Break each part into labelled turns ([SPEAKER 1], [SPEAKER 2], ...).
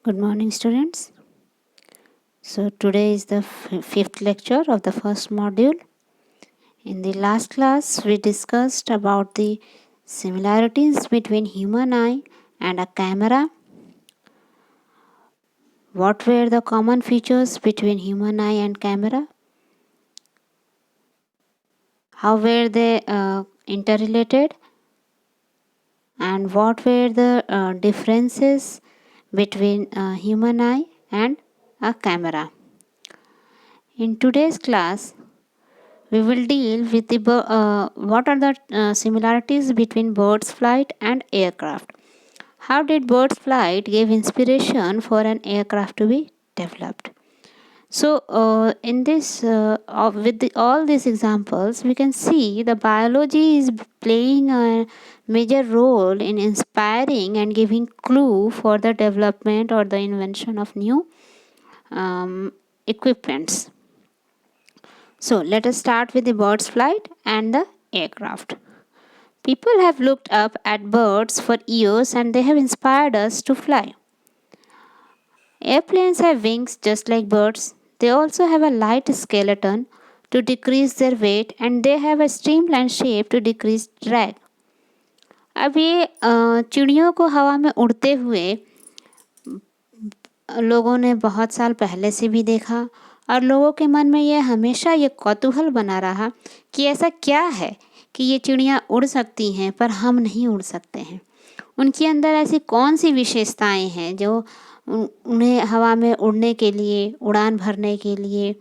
[SPEAKER 1] Good morning, students. So, today is the fifth lecture of the first module. In the last class, we discussed about the similarities between human eye and a camera. What were the common features between human eye and camera? How were they interrelated? And what were the differences between a human eye and a camera? In today's class, we will deal with the what are the similarities between bird's flight and aircraft. How did bird's flight give inspiration for an aircraft to be developed? So, in this, all these examples, we can see the biology is playing a major role in inspiring and giving clue for the development or the invention of new equipments. So, let us start with the bird's flight and the aircraft. People have looked up at birds for years and they have inspired us to fly. Airplanes have wings just like birds. They also have a light skeleton to decrease their weight and they have a streamlined shape to decrease drag. अब ये चिड़ियों को हवा में उड़ते हुए लोगों ने बहुत साल पहले से भी देखा और लोगों के मन में यह हमेशा ये कौतूहल बना रहा कि ऐसा क्या है कि ये चिड़ियाँ उड़ सकती हैं पर हम नहीं उड़ सकते हैं। उनके अंदर ऐसी कौन सी विशेषताएं हैं जो उन्हें हवा में उड़ने के लिए, उड़ान भरने के लिए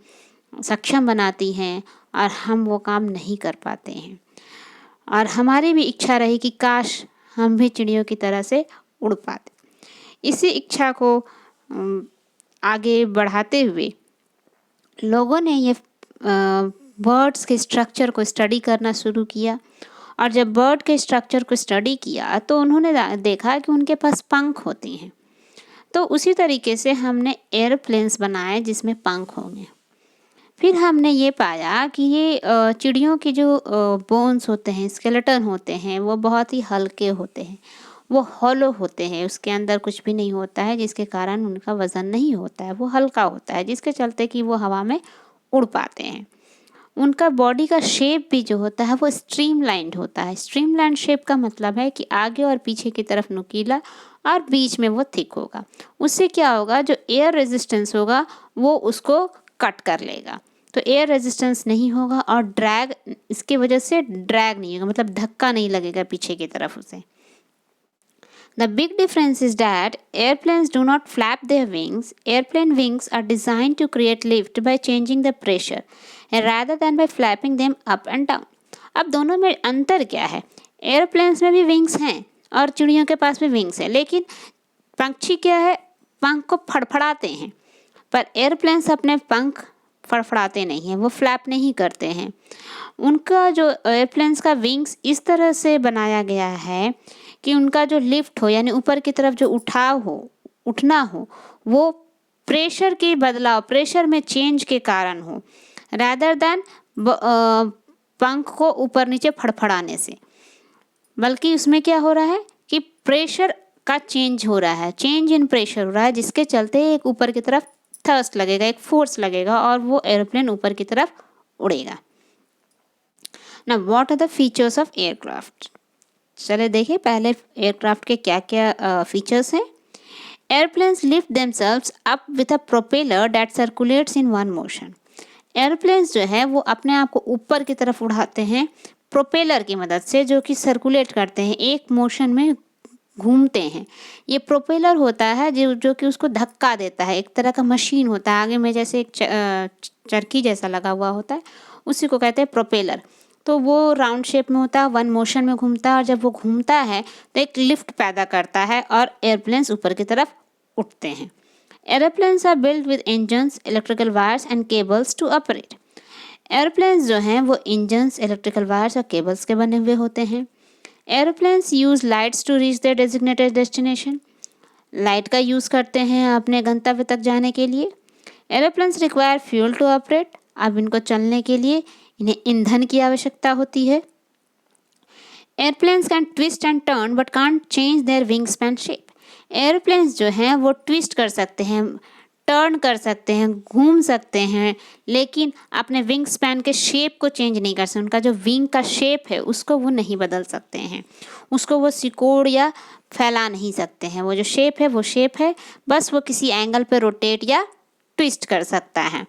[SPEAKER 1] सक्षम बनाती हैं और हम वो काम नहीं कर पाते हैं। और हमारी भी इच्छा रही कि काश हम भी चिड़ियों की तरह से उड़ पाते। इसी इच्छा को आगे बढ़ाते हुए लोगों ने ये बर्ड्स के स्ट्रक्चर को स्टडी करना शुरू किया और जब बर्ड के स्ट्रक्चर को स्टडी किया तो उन्होंने देखा कि उनके पास पंख होते हैं। तो उसी तरीके से हमने एयरप्लेन्स बनाए जिसमें पंख होंगे। फिर हमने ये पाया कि ये चिड़ियों के जो बोन्स होते हैं, स्केलेटन होते हैं, वो बहुत ही हल्के होते हैं, वो हॉलो होते हैं, उसके अंदर कुछ भी नहीं होता है जिसके कारण उनका वज़न नहीं होता है, वो हल्का होता है जिसके चलते कि वो हवा में उड़ पाते हैं। उनका बॉडी का शेप भी जो होता है वो स्ट्रीमलाइंड होता है। स्ट्रीमलाइंड शेप का मतलब है कि आगे और पीछे की तरफ नुकीला और बीच में वो थिक होगा। उससे क्या होगा, जो एयर रेजिस्टेंस होगा वो उसको कट कर लेगा, तो एयर रेजिस्टेंस नहीं होगा और ड्रैग, इसकी वजह से ड्रैग नहीं होगा, मतलब धक्का नहीं लगेगा पीछे की तरफ उसे। The big difference is that airplanes do not flap their wings. Airplane wings are designed to create lift by changing the pressure rather than by flapping them up and down. अब दोनों में अंतर क्या है? एयरप्लेन्स में भी wings हैं और चिड़ियों के पास भी विंग्स हैं, लेकिन पंछी क्या है, पंख को फड़फड़ाते हैं, पर एयरप्लेन्स अपने पंख फड़फड़ाते नहीं हैं, वो फ्लैप नहीं करते हैं। उनका जो एयरप्लेन्स का विंग्स इस तरह से बनाया गया है कि उनका जो लिफ्ट हो, यानी ऊपर की तरफ जो उठाव हो, उठना हो, वो प्रेशर के बदलाव, प्रेशर में चेंज के कारण हो, रैदर दैन पंख को ऊपर नीचे फड़फड़ाने से। बल्कि उसमें क्या हो रहा है कि प्रेशर का चेंज हो रहा है, चेंज इन प्रेशर हो रहा है, जिसके चलते एक ऊपर की तरफ थर्स्ट लगेगा, एक फोर्स लगेगा और वो एयरप्लेन ऊपर की तरफ उड़ेगा। ना what are the features of aircraft? चले देखें पहले एयरक्राफ्ट के क्या क्या फीचर्स हैं। Airplanes lift themselves up with a propeller that circulates in one motion. Airplanes जो है वो अपने आप को ऊपर की तरफ उड़ाते हैं प्रोपेलर की मदद से, जो कि सर्कुलेट करते हैं, एक मोशन में घूमते हैं। ये प्रोपेलर होता है जो कि उसको धक्का देता है, एक तरह का मशीन होता है, आगे में जैसे एक चरखी जैसा लगा हुआ होता है, उसी को कहते हैं प्रोपेलर। तो वो राउंड शेप में होता है, वन मोशन में घूमता है और जब वो घूमता है तो एक लिफ्ट पैदा करता है और एयरप्लेन्स ऊपर की तरफ उठते हैं। Airplanes are build with engines, electrical wires and cables to operate. Airplanes जो हैं वो इंजन्स, इलेक्ट्रिकल वायर्स और केबल्स के बने हुए होते हैं। Airplanes use lights to reach their designated destination. Light का यूज़ करते हैं अपने गंतव्य तक जाने के लिए। Airplanes require fuel to operate. अब इनको चलने के लिए इन्हें ईंधन की आवश्यकता होती है। Airplanes can twist and turn but can't change their wing span shape. Airplanes जो हैं वो ट्विस्ट कर सकते हैं, टर्न कर सकते हैं, घूम सकते हैं, लेकिन अपने विंग स्पैन के शेप को चेंज नहीं कर सकते। उनका जो विंग का शेप है उसको वो नहीं बदल सकते हैं, उसको वो सिकोड़ या फैला नहीं सकते हैं। वो जो शेप है वो शेप है, बस वो किसी एंगल पे रोटेट या ट्विस्ट कर सकता है।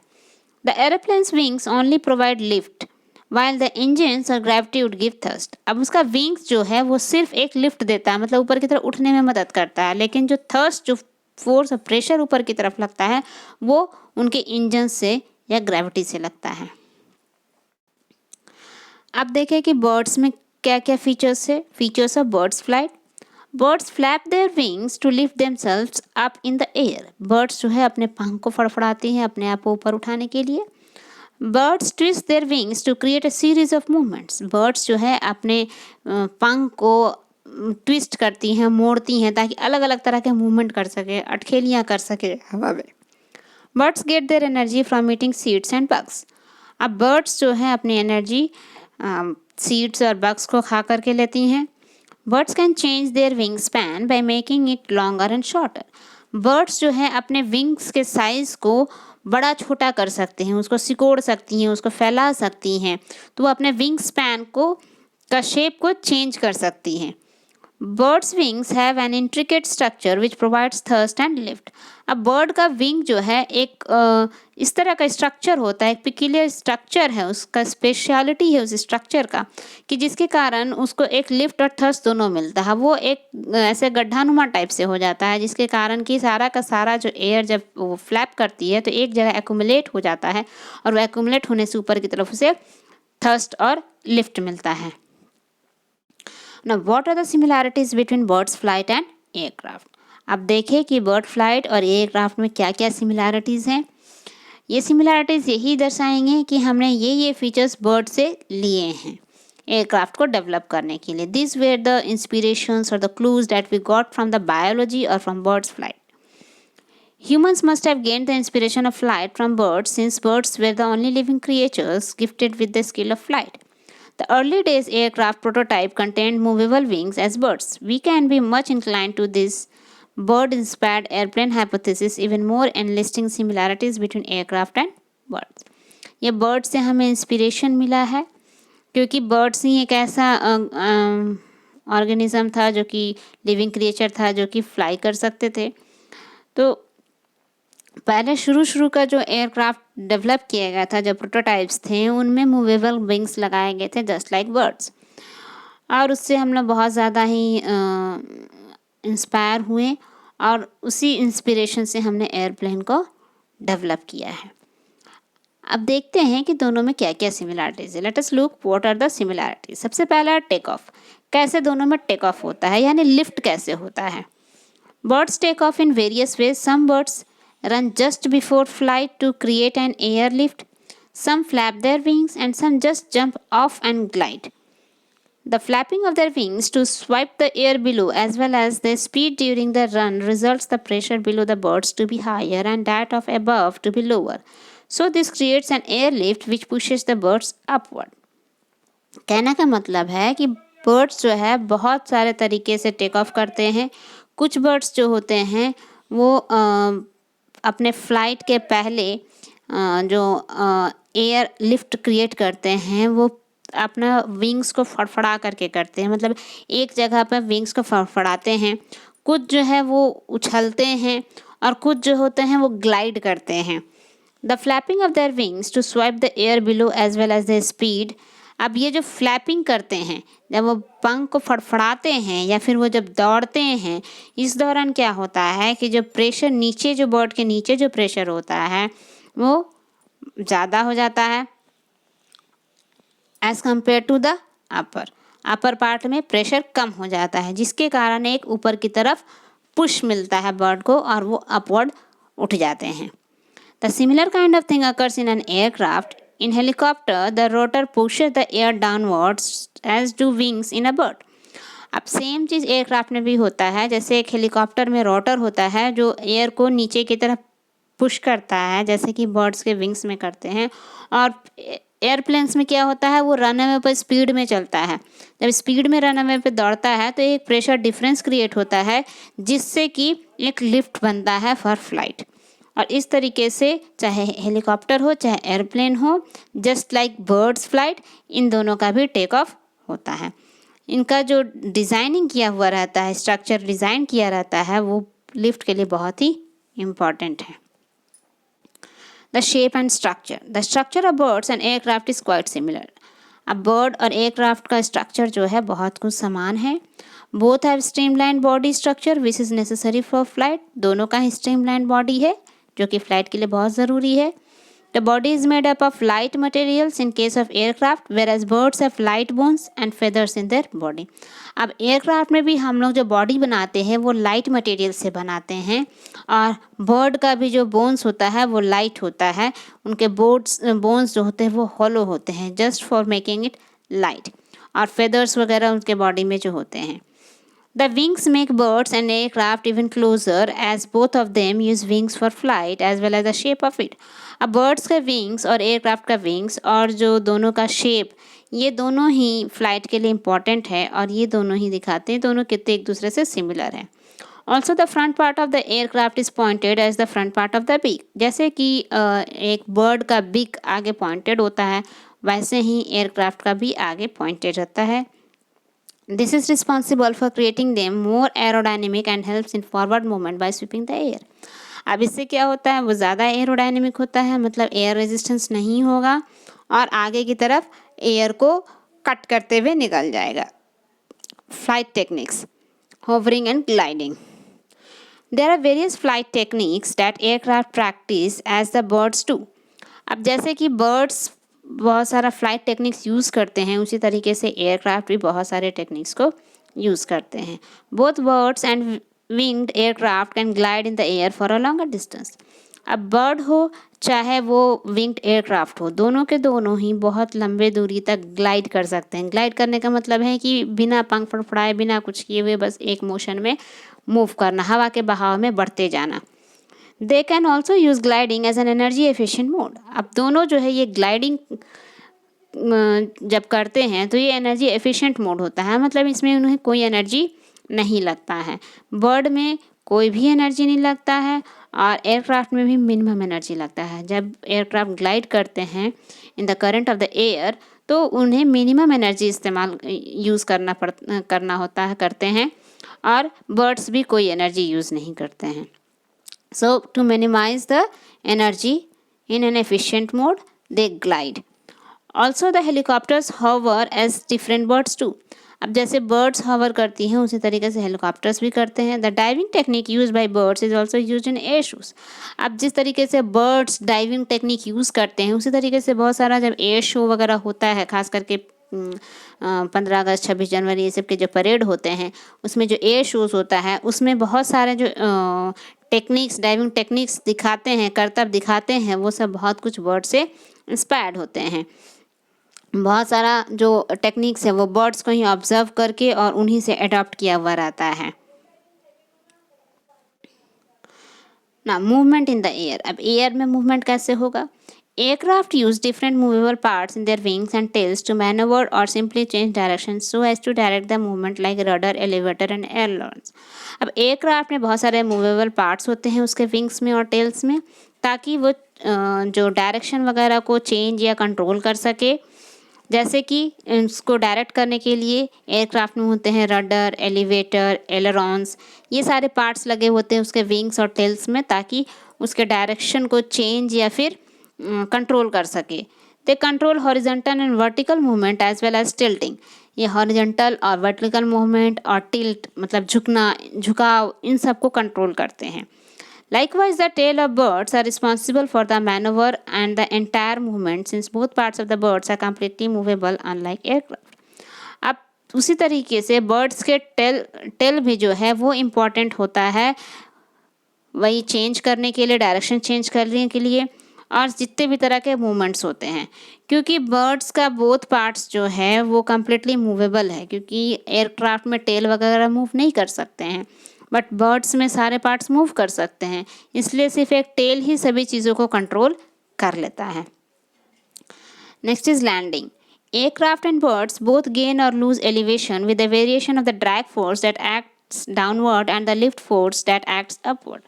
[SPEAKER 1] The aeroplanes wings only provide lift while the engines और ग्रेविटी वुड गिव थर्स्ट। अब उसका विंग्स जो है वो सिर्फ एक लिफ्ट देता है, मतलब ऊपर की तरफ उठने में मदद करता है, लेकिन जो थर्स्ट, जो फोर्स और प्रेशर ऊपर की तरफ लगता है वो उनके इंजन से या ग्रेविटी से लगता है। अब देखें कि बर्ड्स में क्या क्या फीचर्स है। Features of birds flight. Birds flap their wings to lift themselves up in the air. Birds जो है अपने पंख को फड़फड़ाती हैं अपने आप को ऊपर उठाने के लिए। Birds twist their wings to create a series of movements. Birds जो है अपने पंख को ट्विस्ट करती हैं, मोड़ती हैं, ताकि अलग अलग तरह के मूवमेंट कर सके, अटखेलियाँ कर सके हवा में। Birds get their energy from eating seeds and bugs. अब बर्ड्स जो है अपनी एनर्जी सीड्स और बग्स को खा करके लेती हैं। Birds can change their wing span by making it longer and shorter. Birds जो है अपने विंग्स के साइज़ को बड़ा छोटा कर सकते हैं, उसको सिकोड़ सकती हैं, उसको फैला सकती हैं, तो वो अपने विंग स्पैन को का शेप को चेंज कर सकती हैं। Birds wings have an intricate structure which provides thrust and lift. अब बर्ड का विंग जो है एक इस तरह का स्ट्रक्चर होता है, एक पिक्यूलियर स्ट्रक्चर है, उसका स्पेशलिटी है उस स्ट्रक्चर का, कि जिसके कारण उसको एक लिफ्ट और थर्स्ट दोनों मिलता है। वो एक ऐसे गड्ढानुमा टाइप से हो जाता है, जिसके कारण कि सारा का सारा जो एयर जब वो फ्लैप करती है तो एक जगह एक्यूमुलेट हो जाता है, और वो एक्यूमुलेट होने से ऊपर की तरफ उसे थर्स्ट और लिफ्ट मिलता है। Now, what are the similarities between birds flight and aircraft? अब देखें कि बर्ड फ्लाइट और एयरक्राफ्ट में क्या क्या सिमिलैरिटीज़ हैं। ये सिमिलैरिटीज़ यही दर्शाएंगे कि हमने ये फीचर्स बर्ड से लिए हैं एयरक्राफ्ट को डेवलप करने के लिए। दिस वेयर द इंस्पिरेशंस और the clues that we got from the biology और from birds flight. Humans must have gained the inspiration of flight from birds, since birds were the only living creatures gifted with the skill of flight. The early days aircraft prototype contained movable wings as birds. We can be much inclined to this bird-inspired airplane hypothesis even more, enlisting similarities between aircraft and birds. ये bird से हमें inspiration मिला है, क्योंकि birds ही एक ऐसा organism था जो कि लिविंग क्रिएचर था, जो कि फ्लाई कर सकते थे। तो पहले शुरू का जो एयरक्राफ्ट डेवलप किया गया था, जो प्रोटोटाइप्स थे, उनमें मूवेबल विंग्स लगाए गए थे जस्ट लाइक बर्ड्स, और उससे हम लोग बहुत ज़्यादा ही इंस्पायर हुए, और उसी इंस्पिरेशन से हमने एयरप्लेन को डेवलप किया है। अब देखते हैं कि दोनों में क्या क्या सिमिलैरिटीज़ है। Let us look what are the similarities. सबसे पहला टेक ऑफ। कैसे दोनों में टेक ऑफ होता है, यानी लिफ्ट कैसे होता है। Birds take off in various ways. Some birds run just before flight to create an airlift. Some flap their wings and some just jump off and glide. The flapping of their wings to swipe the air below as well as their speed during the run results the pressure below the birds to be higher and that of above to be lower. So this creates an airlift which pushes the birds upward. कहने का मतलब है कि birds जो है बहुत सारे तरीके से टेक ऑफ करते हैं। कुछ बर्ड्स जो होते हैं वो अपने फ्लाइट के पहले जो एयर लिफ्ट क्रिएट करते हैं वो अपना विंग्स को फड़फड़ा करके करते हैं, मतलब एक जगह पर विंग्स को फड़फड़ाते हैं। कुछ जो है वो उछलते हैं और कुछ जो होते हैं वो ग्लाइड करते हैं। The flapping of their wings to swipe the air below as well as the speed. अब ये जो फ्लैपिंग करते हैं, जब वो पंख को फड़फड़ाते हैं या फिर वो जब दौड़ते हैं, इस दौरान क्या होता है कि जो प्रेशर नीचे, जो बर्ड के नीचे जो प्रेशर होता है वो ज़्यादा हो जाता है as compare to the upper part में प्रेशर कम हो जाता है, जिसके कारण एक ऊपर की तरफ पुश मिलता है बर्ड को और वो अपवर्ड उठ जाते हैं। The similar kind of thing occurs in an aircraft. In helicopter, the rotor pushes the air downwards as do wings in a bird. अब सेम चीज़ एयरक्राफ्ट में भी होता है। जैसे एक हेलीकॉप्टर में रोटर होता है जो एयर को नीचे की तरफ पुश करता है, जैसे कि बर्ड्स के विंग्स में करते हैं, और एयरप्लेन्स में क्या होता है, वो रनवे पर स्पीड में चलता है। जब स्पीड में रनवे पे दौड़ता है तो एक प्रेशर डिफरेंस क्रिएट होता है, जिससे कि एक लिफ्ट बनता है फॉर फ्लाइट। और इस तरीके से चाहे हेलीकॉप्टर हो चाहे एयरप्लेन हो, जस्ट लाइक बर्ड्स फ्लाइट, इन दोनों का भी टेक ऑफ होता है। इनका जो डिज़ाइनिंग किया हुआ रहता है, स्ट्रक्चर डिज़ाइन किया रहता है, वो लिफ्ट के लिए बहुत ही इम्पॉर्टेंट है। The shape and structure, the structure of birds and aircraft is quite similar. अब बर्ड और एयरक्राफ्ट का स्ट्रक्चर जो है बहुत कुछ समान है। Both have streamline body structure which is necessary for flight. दोनों का ही स्ट्रीमलाइन बॉडी है जो कि फ्लाइट के लिए बहुत ज़रूरी है। The body is made up of light materials in case of aircraft, whereas birds have light bones and feathers in their body. अब एयरक्राफ्ट में भी हम लोग जो बॉडी बनाते हैं वो लाइट मटेरियल से बनाते हैं, और बर्ड का भी जो बोन्स होता है वो लाइट होता है। उनके बोन्स जो होते हैं वो हॉलो होते हैं, just for making it light, और फेदर्स वगैरह उनके बॉडी में जो होते हैं। The wings make birds and aircraft even closer, as both of them use wings for flight as well as the shape of it. अब birds का wings और aircraft का wings और जो दोनों का shape, ये दोनों ही flight के लिए important है, और ये दोनों ही दिखाते हैं दोनों कितने एक दूसरे से similar हैं। Also the front part of the aircraft is pointed as the front part of the beak. जैसे कि एक bird का beak आगे pointed होता है, वैसे ही aircraft का भी आगे pointed रहता है। This is responsible for creating them more aerodynamic and helps in forward movement by sweeping the air. अब इससे क्या होता है, वो ज़्यादा एरोडायनेमिक होता है, मतलब एयर रेजिस्टेंस नहीं होगा और आगे की तरफ एयर को कट करते हुए निकल जाएगा। Flight techniques, hovering and gliding. There are various flight techniques that aircraft practice as the birds do. अब जैसे कि बर्ड्स बहुत सारा फ्लाइट टेक्निक्स यूज़ करते हैं, उसी तरीके से एयरक्राफ्ट भी बहुत सारे टेक्निक्स को यूज़ करते हैं। Both birds and winged aircraft can glide in the air for a longer distance. अब बर्ड हो चाहे वो विंग्ड एयरक्राफ्ट हो, दोनों के दोनों ही बहुत लंबे दूरी तक ग्लाइड कर सकते हैं। ग्लाइड करने का मतलब है कि बिना पंख फड़फड़ाए, बिना कुछ किए हुए, बस एक मोशन में मूव करना, हवा के बहाव में बढ़ते जाना। They can also use gliding as an energy efficient mode. अब दोनों जो है ये ग्लाइडिंग जब करते हैं तो ये एनर्जी एफिशिएंट मोड होता है, मतलब इसमें उन्हें कोई एनर्जी नहीं लगता है। बर्ड में कोई भी एनर्जी नहीं लगता है और एयरक्राफ्ट में भी मिनिमम एनर्जी लगता है। जब एयरक्राफ्ट ग्लाइड करते हैं in the current of the air, तो उन्हें मिनिमम एनर्जी इस्तेमाल यूज़ करना होता है, करते हैं, और बर्ड्स भी कोई एनर्जी यूज़ नहीं करते हैं। So to minimize the energy in an efficient mode, they glide. Also the helicopters hover as different birds do. अब जैसे birds hover करती हैं उसी तरीके से helicopters भी करते हैं। The diving technique used by birds is also used in air shows. अब जिस तरीके से birds diving technique यूज़ करते हैं उसी तरीके से बहुत सारा जब एयर शो वगैरह होता है, खास करके 15 अगस्त 26 जनवरी ये सब के जो परेड होते हैं, उसमें जो एयर शोज़ होता है उसमें बहुत सारे जो टेक्निक्स, डाइविंग टेक्निक्स दिखाते हैं, करतब दिखाते हैं, वो सब बहुत कुछ बर्ड से इंस्पायर्ड होते हैं। बहुत सारा जो टेक्निक्स है वो बर्ड्स को ही ऑब्जर्व करके और उन्हीं से अडॉप्ट किया हुआ रहता है। ना मूवमेंट इन द एयर, अब एयर में मूवमेंट कैसे होगा? Aircraft use different movable parts in their wings and tails to maneuver or simply change direction so as to direct the movement like rudder, elevator and ailerons. अब aircraft में बहुत सारे movable parts होते हैं उसके wings में और tales में, ताकि वो जो डायरेक्शन वगैरह को चेंज या कंट्रोल कर सके। जैसे कि उसको डायरेक्ट करने के लिए एयरक्राफ्ट में होते हैं रडर, एलिवेटर, एलरॉन्स, ये सारे पार्ट्स लगे होते हैं उसके विंग्स और टेल्स में, ताकि उसके डायरेक्शन को चेंज या फिर कंट्रोल कर सके। They control horizontal and vertical movement as well as tilting. ये हॉरिजॉन्टल और वर्टिकल मूवमेंट और टिल्ट मतलब झुकना, झुकाव, इन सब को कंट्रोल करते हैं। Likewise, the tail of birds are responsible for the maneuver and the entire movement since both parts of the birds are completely movable unlike aircraft. अब उसी तरीके से बर्ड्स के टेल भी जो है वो इम्पॉर्टेंट होता है, वही चेंज करने के लिए, डायरेक्शन चेंज करने के लिए, और जितने भी तरह के मूवमेंट्स होते हैं, क्योंकि बर्ड्स का बोथ पार्ट्स जो है वो कम्प्लीटली मूवेबल है, क्योंकि एयरक्राफ्ट में टेल वगैरह मूव नहीं कर सकते हैं, बट बर्ड्स में सारे पार्ट्स मूव कर सकते हैं, इसलिए सिर्फ एक टेल ही सभी चीज़ों को कंट्रोल कर लेता है। Next is landing. Aircraft and birds both gain or lose elevation with the variation of the drag force that acts downward and the lift force that acts upward.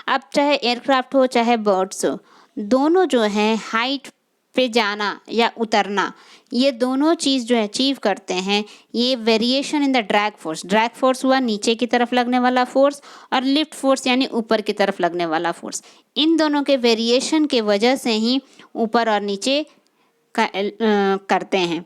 [SPEAKER 1] अब चाहे एयरक्राफ्ट हो चाहे बर्ड्स हो, दोनों जो है हाइट पे जाना या उतरना, ये दोनों चीज़ जो अचीव करते हैं ये variation in the drag force हुआ नीचे की तरफ लगने वाला फोर्स, और लिफ्ट फोर्स यानी ऊपर की तरफ लगने वाला फोर्स, इन दोनों के वेरिएशन के वजह से ही ऊपर और नीचे करते हैं।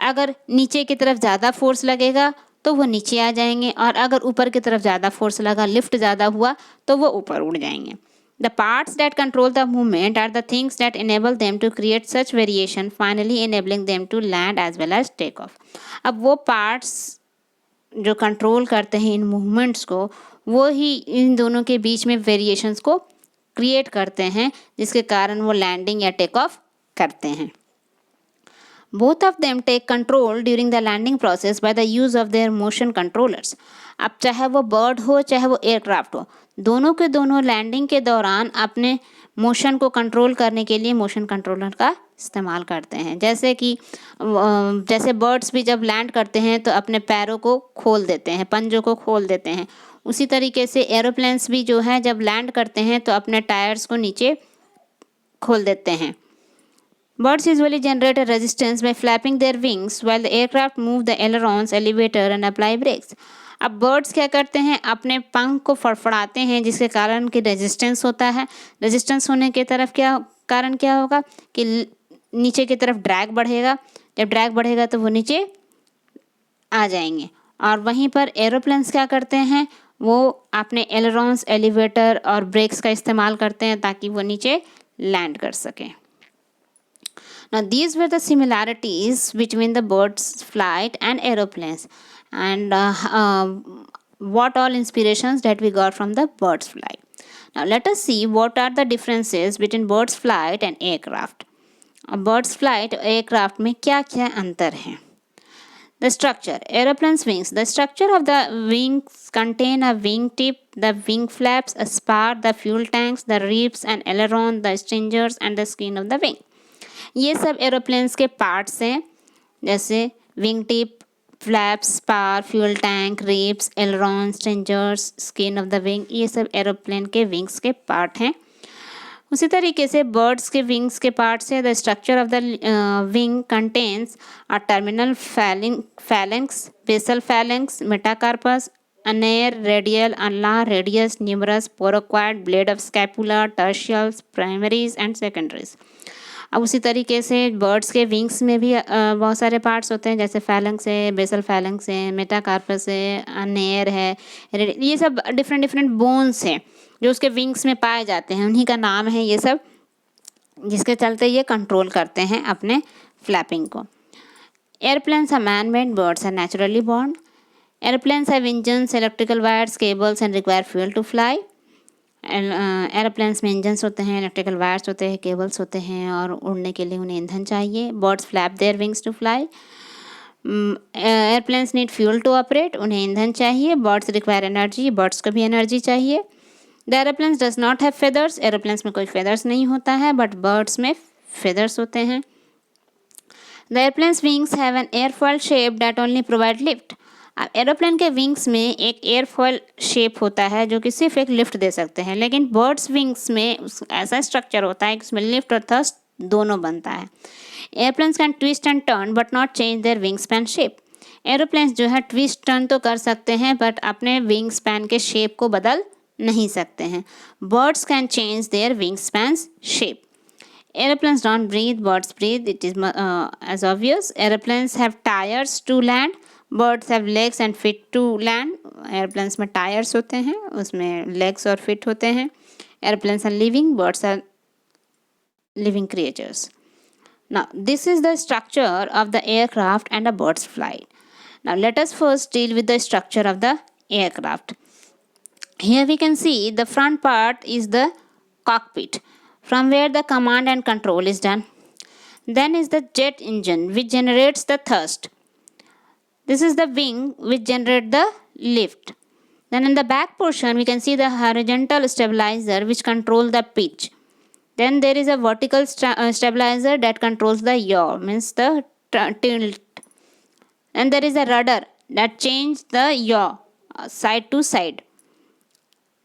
[SPEAKER 1] अगर नीचे की तरफ ज़्यादा फोर्स लगेगा तो वो नीचे आ जाएंगे, और अगर ऊपर की तरफ ज़्यादा फोर्स लगा, लिफ्ट ज़्यादा हुआ, तो वो ऊपर उड़ जाएंगे। The parts that control the movement are the things that enable them to create such variation, finally enabling them to land as well as take off. अब वो parts जो कंट्रोल करते हैं इन मूवमेंट्स को, वो ही इन दोनों के बीच में वेरिएशंस को क्रिएट करते हैं, जिसके कारण वो लैंडिंग या टेक ऑफ करते हैं। Both of them take control during the landing process by the use of their motion controllers. अब चाहे वो बर्ड हो चाहे वो एयरक्राफ्ट हो, दोनों के दोनों लैंडिंग के दौरान अपने मोशन को कंट्रोल करने के लिए मोशन कंट्रोलर का इस्तेमाल करते हैं। जैसे बर्ड्स भी जब लैंड करते हैं तो अपने पैरों को खोल देते हैं, पंजों को खोल देते हैं, उसी तरीके से एरोप्लेन्स भी जो है जब लैंड करते हैं तो अपने टायर्स को नीचे खोल देते हैं। Birds usually generate a resistance by flapping their wings while the aircraft move the ailerons, elevator and apply brakes. अब बर्ड्स क्या करते हैं, अपने पंख को फड़फड़ाते हैं, जिसके कारण कि रेजिस्टेंस होता है। रेजिस्टेंस होने के तरफ कारण क्या होगा कि नीचे की तरफ ड्रैग बढ़ेगा, जब ड्रैग बढ़ेगा तो वो नीचे आ जाएंगे। और वहीं पर एरोप्लेन्स क्या करते हैं, वो अपने एलरॉन्स, एलिवेटर और ब्रेक्स का इस्तेमाल करते हैं ताकि वो नीचे लैंड कर सकें। Now these were the similarities between the bird's flight and aeroplanes, and what all inspirations that we got from the bird's flight. Now let us see what are the differences between bird's flight and aircraft. Bird's flight और aircraft में क्या क्या अंतर है? The structure. Aeroplane's wings. The structure of the wings contain a wing tip, the wing flaps, a spar, the fuel tanks, the ribs and aileron, the stringers and the skin of the wing. ये सब aeroplanes के parts हैं, जैसे wing tip, flaps, spar, fuel tank, ribs, aileron, stringers, skin of the wing, ये सब aeroplane के wings के part हैं। उसी तरीके से बर्ड्स के विंग्स के पार्ट्स है। The structure of the wing contains a terminal phalanx, basal phalanx, metacarpus, ulnare, radial, अनला, radius, humerus, coracoid, blade of scapula, tertials, primaries and secondaries. अब उसी तरीके से बर्ड्स के विंग्स में भी बहुत सारे पार्ट्स होते हैं, जैसे फैलेंक्स है, बेसल फैलेंक्स है, मेटाकार्पस है, अनेर है, ये सब डिफरेंट बोन्स हैं जो उसके विंग्स में पाए जाते हैं, उन्हीं का नाम है ये सब, जिसके चलते ये कंट्रोल करते हैं अपने फ्लैपिंग को। Airplanes are man made, birds are naturally born. Airplanes have engines, electrical wires, cables and require fuel to fly. Aeroplanes में इंजन्स होते हैं, इलेक्ट्रिकल वायर्स होते हैं, केबल्स होते हैं और उड़ने के लिए उन्हें ईंधन चाहिए। Birds flap their wings to fly. Airplanes need fuel to operate, उन्हें ईंधन चाहिए। बर्ड्स रिक्वायर एनर्जी, बर्ड्स को भी एनर्जी चाहिए। The aeroplanes does not have feathers, aeroplanes में कोई फेदर्स नहीं होता है, बट बर्ड्स में फेदर्स होते हैं। The airplanes wings have an airfoil shape that only provide lift. अब एरोप्लेन के विंग्स में एक एयरफॉयल शेप होता है जो कि सिर्फ एक लिफ्ट दे सकते हैं, लेकिन बर्ड्स विंग्स में ऐसा स्ट्रक्चर होता है कि उसमें लिफ्ट और थ्रस्ट दोनों बनता है। Airplanes can twist and turn but not change their wing span shape. Aeroplanes जो है ट्विस्ट टर्न तो कर सकते हैं बट अपने विंग स्पैन के शेप को बदल नहीं सकते हैं। Birds can change their wing span shape. Airplanes don't breathe, birds breathe. It is as obvious. Airplanes have tires to land. Birds have legs and feet to land. Airplanes में tires होते हैं, उसमें legs और feet होते हैं. Airplanes are living, birds are living creatures. Now, this is the structure of the aircraft and a bird's flight. Now, let us first deal with the structure of the aircraft. Here we can see the front part is the cockpit, from where the command and control is done. Then is the jet engine which generates the thrust. This is the wing which generates the lift. Then in the back portion we can see the horizontal stabilizer which control the pitch. Then there is a vertical stabilizer that controls the yaw, means the tilt. And there is a rudder that changes the yaw side to side.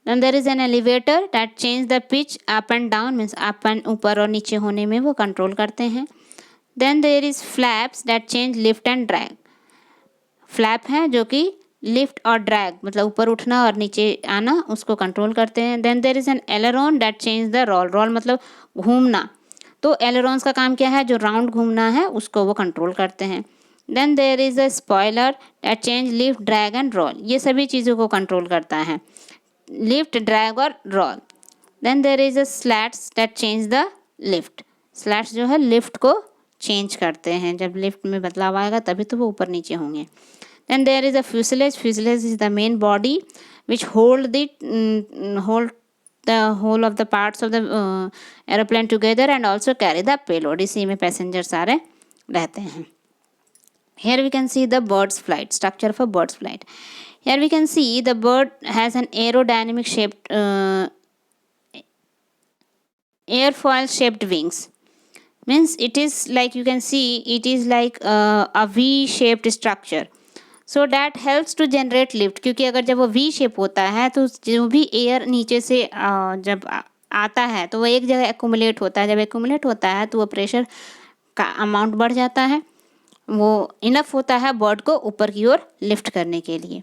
[SPEAKER 1] Then there is an elevator that changes the pitch up and down, means up and ऊपर और नीचे होने में वो control करते हैं. Then there is flaps that change lift and drag. Flap हैं जो कि लिफ्ट और ड्रैग मतलब ऊपर उठना और नीचे आना उसको कंट्रोल करते हैं. Then there is an aileron that change the roll. Roll मतलब घूमना. तो एलरोन्स का काम क्या है, जो राउंड घूमना है उसको वो कंट्रोल करते हैं. Then there is a spoiler that change lift drag and roll. ये सभी चीज़ों को कंट्रोल करता है, लिफ्ट ड्रैग और roll. Then there is a slats that change the lift. Slats जो है लिफ्ट को चेंज करते हैं, जब लिफ्ट में बदलाव आएगा तभी तो वो ऊपर नीचे होंगे. Then there is a fuselage. Fuselage is the main body which hold the whole of the parts of the aeroplane together and also carry the payload. इसी में पैसेंजर सारे रहते हैं. Here we can see the bird's flight, structure of a bird's flight. Here we can see the bird has an aerodynamic shaped airfoil shaped wings. Means it is like, you can see it is like a V shaped structure. So that helps to generate lift. क्योंकि अगर जब वो V shape होता है तो जो भी air नीचे से जब आता है तो वो एक जगह एक्यूमुलेट होता है. जब एक्यूमुलेट होता है तो वो प्रेशर का अमाउंट बढ़ जाता है, वो इनफ होता है बर्ड को ऊपर की ओर लिफ्ट करने के लिए.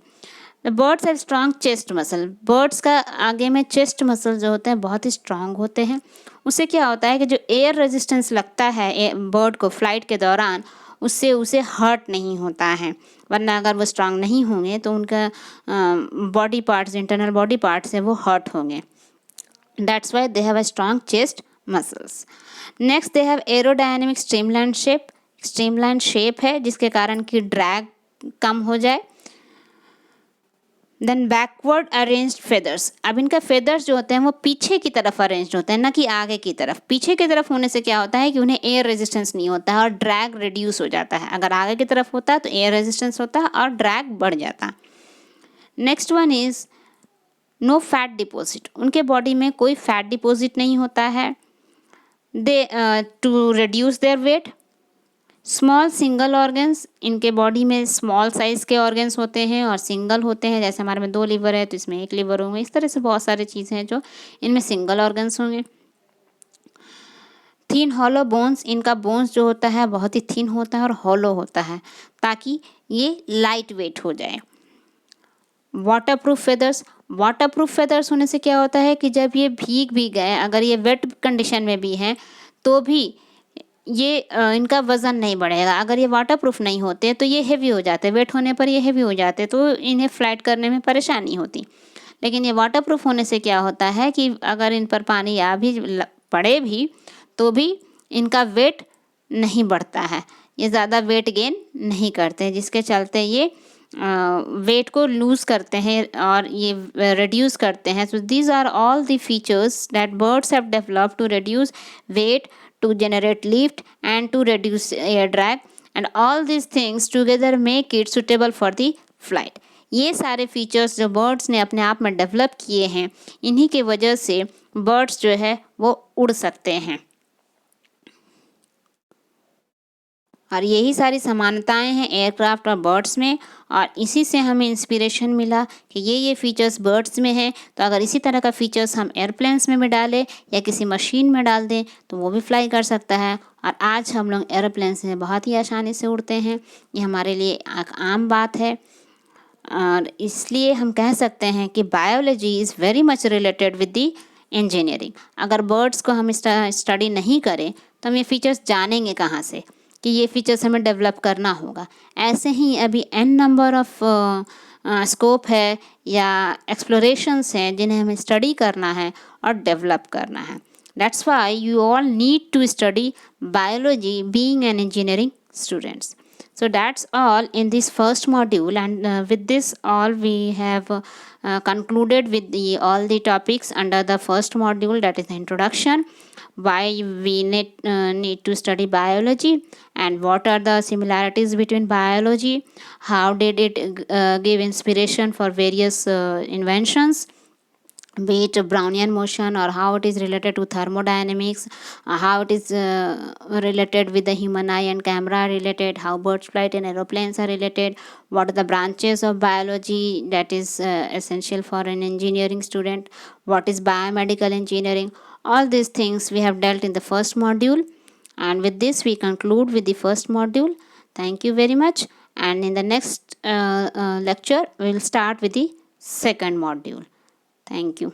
[SPEAKER 1] Birds have strong chest muscle. Birds का आगे में चेस्ट मसल जो होते हैं बहुत ही स्ट्रॉन्ग होते हैं. उससे क्या होता है कि जो एयर रेजिस्टेंस लगता है बर्ड को फ्लाइट के दौरान उससे उसे हर्ट नहीं होता है. वरना अगर वो स्ट्रांग नहीं होंगे तो उनका body parts, internal body parts है वो हर्ट होंगे. That's why they have a strong chest muscles. Next they have aerodynamic streamline shape. Streamline shape है जिसके कारण कि ड्रैग कम हो जाए. Then backward arranged feathers. अब इनका फेदर्स जो होते हैं वो पीछे की तरफ अरेंज्ड होते हैं, ना कि आगे की तरफ. पीछे की तरफ होने से क्या होता है कि उन्हें एयर रेजिस्टेंस नहीं होता है और ड्रैग रिड्यूस हो जाता है. अगर आगे की तरफ होता है तो एयर रेजिस्टेंस होता है और ड्रैग बढ़ जाता. Next one is no fat deposit. उनके बॉडी में कोई फैट डिपॉजिट नहीं होता है. They to reduce their weight. Small single organs. इनके बॉडी में स्मॉल साइज़ के ऑर्गन्स होते हैं और सिंगल होते हैं. जैसे हमारे में 2 लीवर है तो इसमें 1 लीवर होंगे. इस तरह से बहुत सारी चीज़ें हैं जो इनमें सिंगल ऑर्गन्स होंगे. Thin hollow bones. इनका बोन्स जो होता है बहुत ही थिन होता है और हॉलो होता है ताकि ये लाइट वेट हो जाए. Water proof feathers. Water proof feathers होने से क्या होता है कि जब ये भीग भी गए, अगर ये वेट कंडीशन में भी हैं तो भी ये इनका वज़न नहीं बढ़ेगा. अगर ये वाटर प्रूफ नहीं होते तो ये हेवी हो जाते, वेट होने पर ये हेवी हो जाते तो इन्हें फ्लाइट करने में परेशानी होती. लेकिन ये वाटर प्रूफ होने से क्या होता है कि अगर इन पर पानी आ भी पड़े भी तो भी इनका वेट नहीं बढ़ता है, ये ज़्यादा वेट गेन नहीं करते, जिसके चलते ये वेट को लूज़ करते हैं और ये रिड्यूस करते हैं. So these are all the features that birds have developed to reduce weight, to generate lift and to reduce air drag, and all these things together make it suitable for the flight. ये सारे features जो birds ने अपने आप में develop किए हैं, इन्हीं के वजह से बर्ड्स जो है वो उड़ सकते हैं. और यही सारी समानताएं हैं एयरक्राफ्ट और बर्ड्स में, और इसी से हमें इंस्पिरेशन मिला कि ये फीचर्स बर्ड्स में हैं तो अगर इसी तरह का फीचर्स हम एयरप्लेन्स में भी डालें या किसी मशीन में डाल दें तो वो भी फ्लाई कर सकता है. और आज हम लोग एरोप्लेन से बहुत ही आसानी से उड़ते हैं, ये हमारे लिए एक आम बात है. और इसलिए हम कह सकते हैं कि biology is very much related with the engineering. अगर बर्ड्स को हम स्टडी नहीं करें तो हम ये फीचर्स जानेंगे कहाँ से कि ये फीचर्स हमें डेवलप करना होगा. ऐसे ही अभी n नंबर ऑफ स्कोप है या एक्सप्लोरेशंस हैं जिन्हें हमें स्टडी करना है और डेवलप करना है. That's why you all need to study biology being an engineering students. So that's all in this first module, and with this all we have concluded with all the topics under the first module, that is the introduction, why we need to study biology and what are the similarities between biology, how did it give inspiration for various inventions, be it Brownian motion or how it is related to thermodynamics, how it is related with the human eye and camera related, how birds flight and aeroplanes are related, what are the branches of biology that is essential for an engineering student, what is biomedical engineering. All these things we have dealt in the first module, and with this we conclude with the first module. Thank you very much, and in the next lecture we will start with the second module. Thank you.